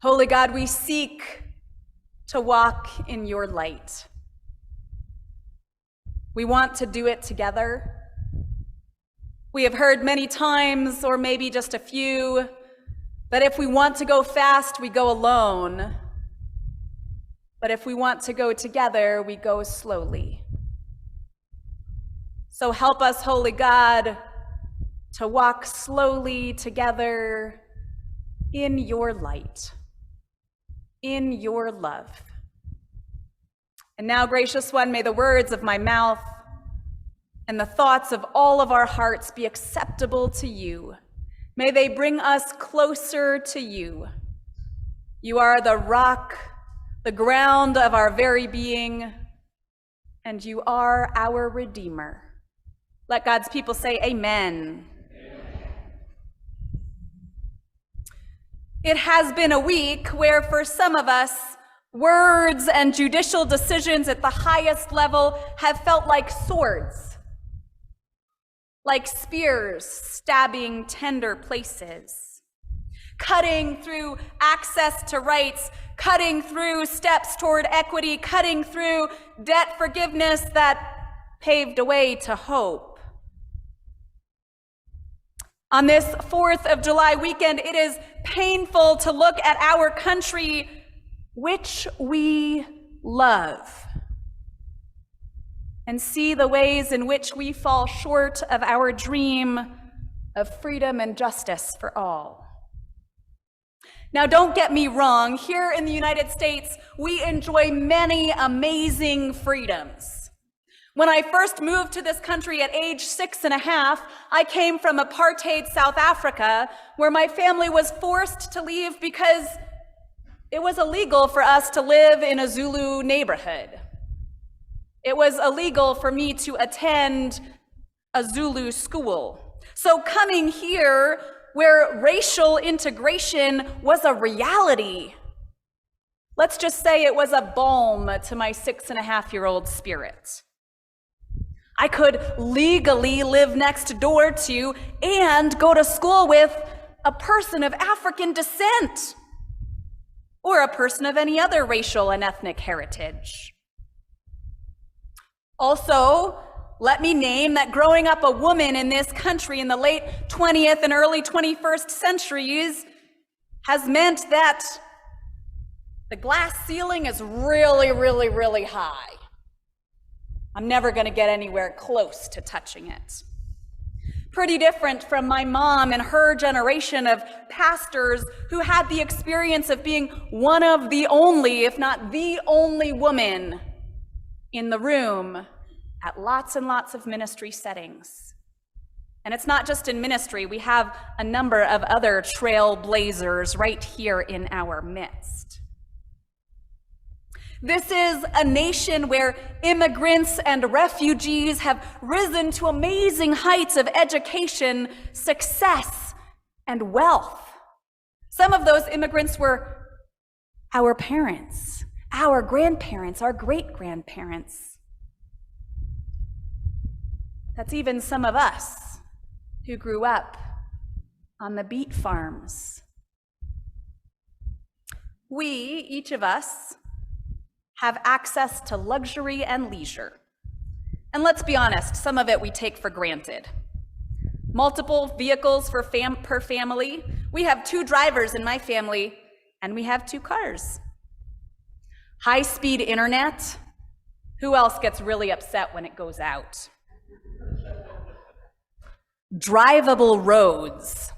Holy God, we seek to walk in your light. We want to do it together. We have heard many times, or maybe just a few, that if we want to go fast, we go alone. But if we want to go together, we go slowly. So help us, Holy God, to walk slowly together in your light, in your love. And now, gracious one, may the words of my mouth and the thoughts of all of our hearts be acceptable to you. May they bring us closer to you. You are the rock, the ground of our very being, and you are our Redeemer. Let God's people say amen. It has been a week where, for some of us, words and judicial decisions at the highest level have felt like swords, like spears stabbing tender places, cutting through access to rights, cutting through steps toward equity, cutting through debt forgiveness that paved a way to hope. On this 4th of July weekend, it is painful to look at our country, which we love, and see the ways in which we fall short of our dream of freedom and justice for all. Now, don't get me wrong, here in the United States, we enjoy many amazing freedoms. When I first moved to this country at age 6.5, I came from apartheid South Africa, where my family was forced to leave because it was illegal for us to live in a Zulu neighborhood. It was illegal for me to attend a Zulu school. So coming here, where racial integration was a reality, let's just say it was a balm to my 6.5-year-old spirit. I could legally live next door to and go to school with a person of African descent or a person of any other racial and ethnic heritage. Also, let me name that growing up a woman in this country in the late 20th and early 21st centuries has meant that the glass ceiling is really, really, really high. I'm never going to get anywhere close to touching it. Pretty different from my mom and her generation of pastors who had the experience of being one of the only, if not the only woman in the room at lots and lots of ministry settings. And it's not just in ministry, we have a number of other trailblazers right here in our midst. This is a nation where immigrants and refugees have risen to amazing heights of education, success, and wealth. Some of those immigrants were our parents, our grandparents, our great-grandparents. That's even some of us who grew up on the beet farms. We, each of us, have access to luxury and leisure. And let's be honest, some of it we take for granted. Multiple vehicles per family. We have 2 drivers in my family, and we have 2 cars. High-speed internet. Who else gets really upset when it goes out? Drivable roads.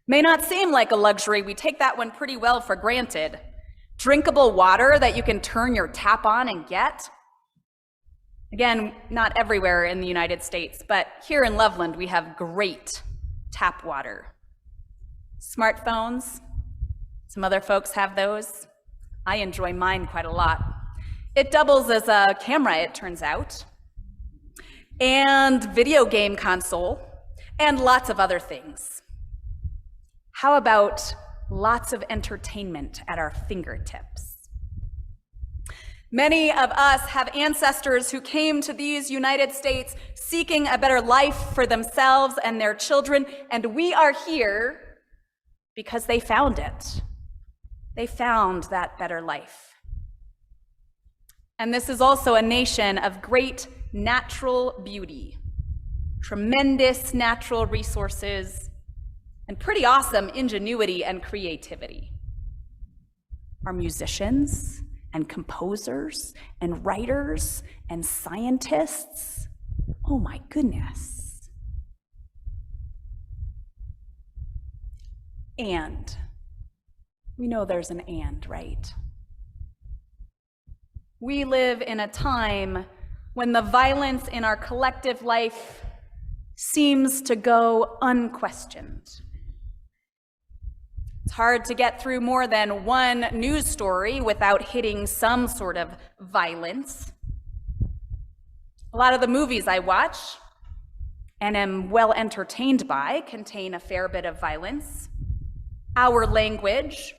May not seem like a luxury. We take that one pretty well for granted. Drinkable water that you can turn your tap on and get. Again, not everywhere in the United States, but here in Loveland, we have great tap water. Smartphones, some other folks have those. I enjoy mine quite a lot. It doubles as a camera, it turns out, and video game console, and lots of other things. How about lots of entertainment at our fingertips? Many of us have ancestors who came to these United States seeking a better life for themselves and their children, and we are here because they found it. They found that better life. And this is also a nation of great natural beauty, tremendous natural resources, and pretty awesome ingenuity and creativity. Our musicians and composers and writers and scientists, oh my goodness. And we know there's an and, right? We live in a time when the violence in our collective life seems to go unquestioned. It's hard to get through more than one news story without hitting some sort of violence. A lot of the movies I watch and am well entertained by contain a fair bit of violence. Our language,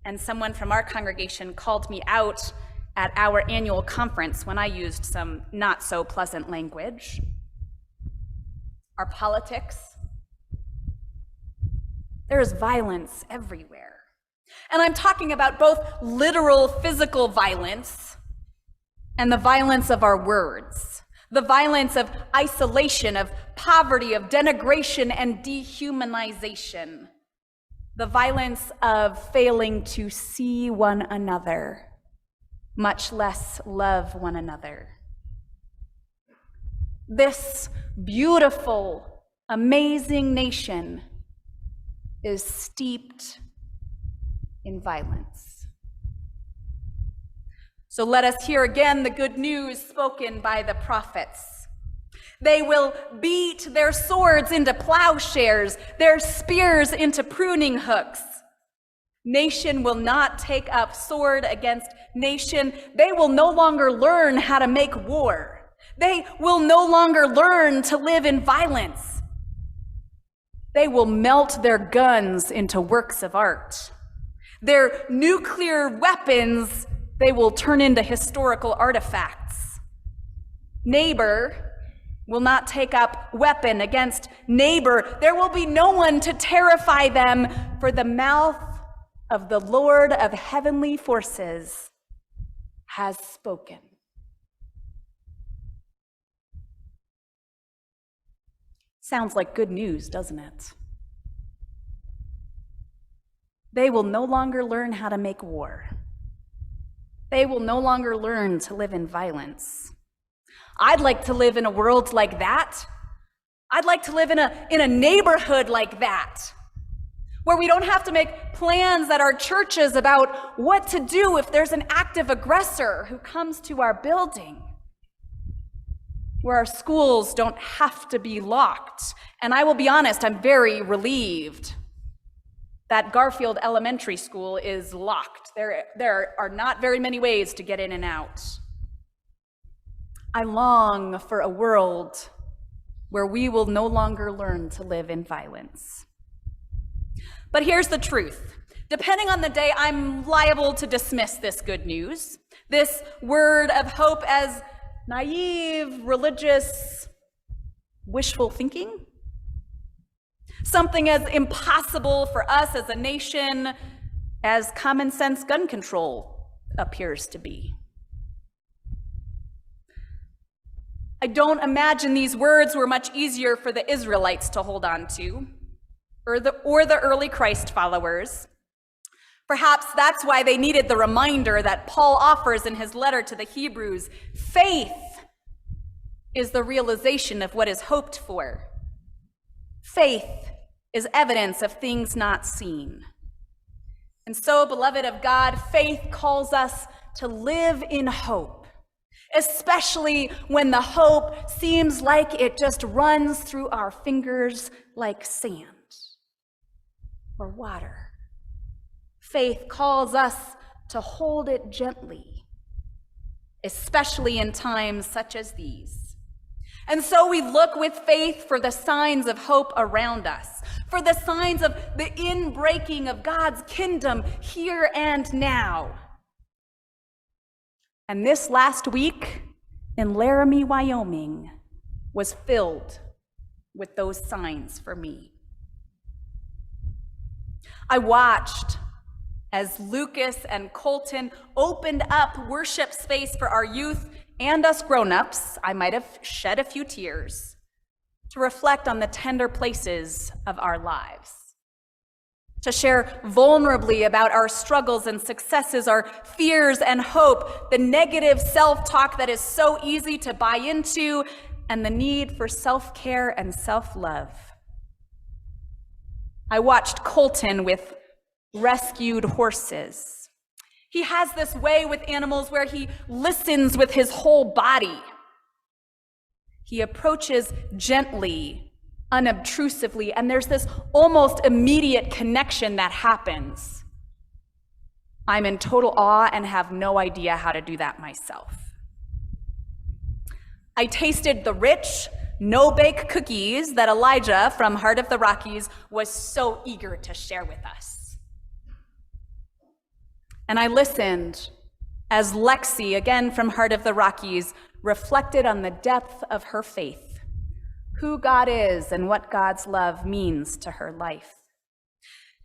and someone from our congregation called me out at our annual conference when I used some not so pleasant language. Our politics. There's violence everywhere. And I'm talking about both literal physical violence and the violence of our words, the violence of isolation, of poverty, of denigration and dehumanization, the violence of failing to see one another, much less love one another. This beautiful, amazing nation is steeped in violence. So let us hear again the good news spoken by the prophets. They will beat their swords into plowshares, their spears into pruning hooks. Nation will not take up sword against nation. They will no longer learn how to make war. They will no longer learn to live in violence. They will melt their guns into works of art. Their nuclear weapons, they will turn into historical artifacts. Neighbor will not take up weapon against neighbor. There will be no one to terrify them, for the mouth of the Lord of heavenly forces has spoken. Sounds like good news, doesn't it? They will no longer learn how to make war. They will no longer learn to live in violence. I'd like to live in a world like that. I'd like to live in a neighborhood like that, where we don't have to make plans at our churches about what to do if there's an active aggressor who comes to our building, where our schools don't have to be locked. And I will be honest, I'm very relieved that Garfield Elementary School is locked. There are not very many ways to get in and out. I long for a world where we will no longer learn to live in violence. But here's the truth. Depending on the day, I'm liable to dismiss this good news, this word of hope, as naive, religious, wishful thinking. Something as impossible for us as a nation as common sense gun control appears to be. I don't imagine these words were much easier for the Israelites to hold on to, or the early Christ followers. Perhaps that's why they needed the reminder that Paul offers in his letter to the Hebrews. Faith is the realization of what is hoped for. Faith is evidence of things not seen. And so, beloved of God, faith calls us to live in hope, especially when the hope seems like it just runs through our fingers like sand or water. Faith calls us to hold it gently, especially in times such as these. And so we look with faith for the signs of hope around us, for the signs of the inbreaking of God's kingdom here and now. And this last week in Laramie, Wyoming, was filled with those signs for me. I watched as Lucas and Colton opened up worship space for our youth and us grown-ups, I might have shed a few tears to reflect on the tender places of our lives, to share vulnerably about our struggles and successes, our fears and hope, the negative self-talk that is so easy to buy into, and the need for self-care and self-love. I watched Colton with rescued horses. He has this way with animals where he listens with his whole body. He approaches gently, unobtrusively, and there's this almost immediate connection that happens. I'm in total awe and have no idea how to do that myself. I tasted the rich, no-bake cookies that Elijah from Heart of the Rockies was so eager to share with us. And I listened as Lexi, again from Heart of the Rockies, reflected on the depth of her faith, who God is and what God's love means to her life.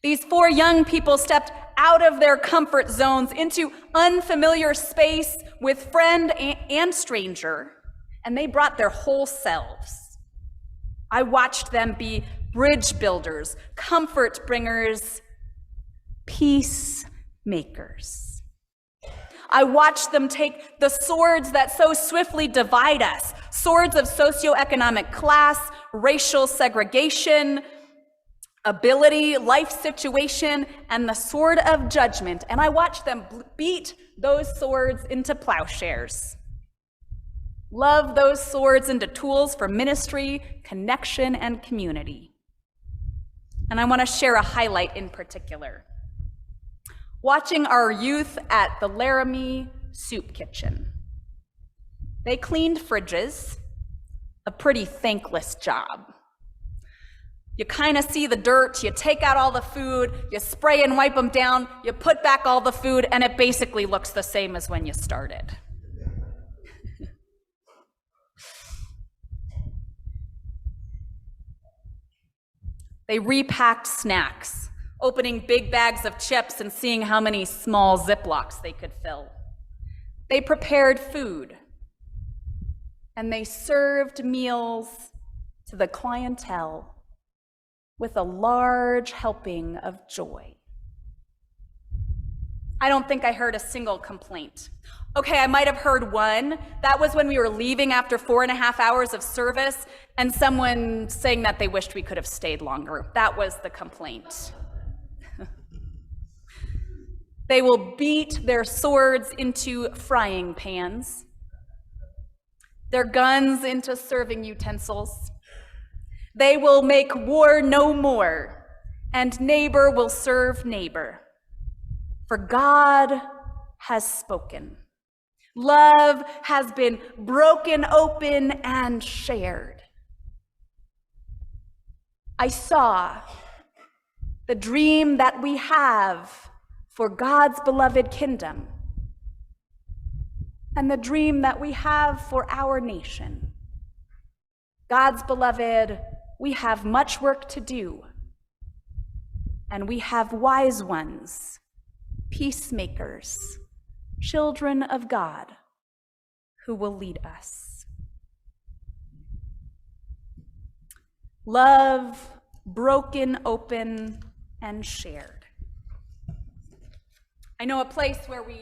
These four young people stepped out of their comfort zones into unfamiliar space with friend and stranger, and they brought their whole selves. I watched them be bridge builders, comfort bringers, peace makers. I watched them take the swords that so swiftly divide us, swords of socioeconomic class, racial segregation, ability, life situation, and the sword of judgment, and I watched them beat those swords into plowshares. Love those swords into tools for ministry, connection, and community. And I want to share a highlight in particular. Watching our youth at the Laramie Soup Kitchen. They cleaned fridges, a pretty thankless job. You kind of see the dirt, you take out all the food, you spray and wipe them down, you put back all the food, and it basically looks the same as when you started. They repacked snacks, opening big bags of chips and seeing how many small Ziplocs they could fill. They prepared food, and they served meals to the clientele with a large helping of joy. I don't think I heard a single complaint. Okay, I might have heard one. That was when we were leaving after 4.5 hours of service, and someone saying that they wished we could have stayed longer. That was the complaint. They will beat their swords into frying pans, their guns into serving utensils. They will make war no more, and neighbor will serve neighbor. For God has spoken. Love has been broken open and shared. I saw the dream that we have for God's beloved kingdom and the dream that we have for our nation. God's beloved, we have much work to do, and we have wise ones, peacemakers, children of God, who will lead us. Love broken open and shared. I know a place where we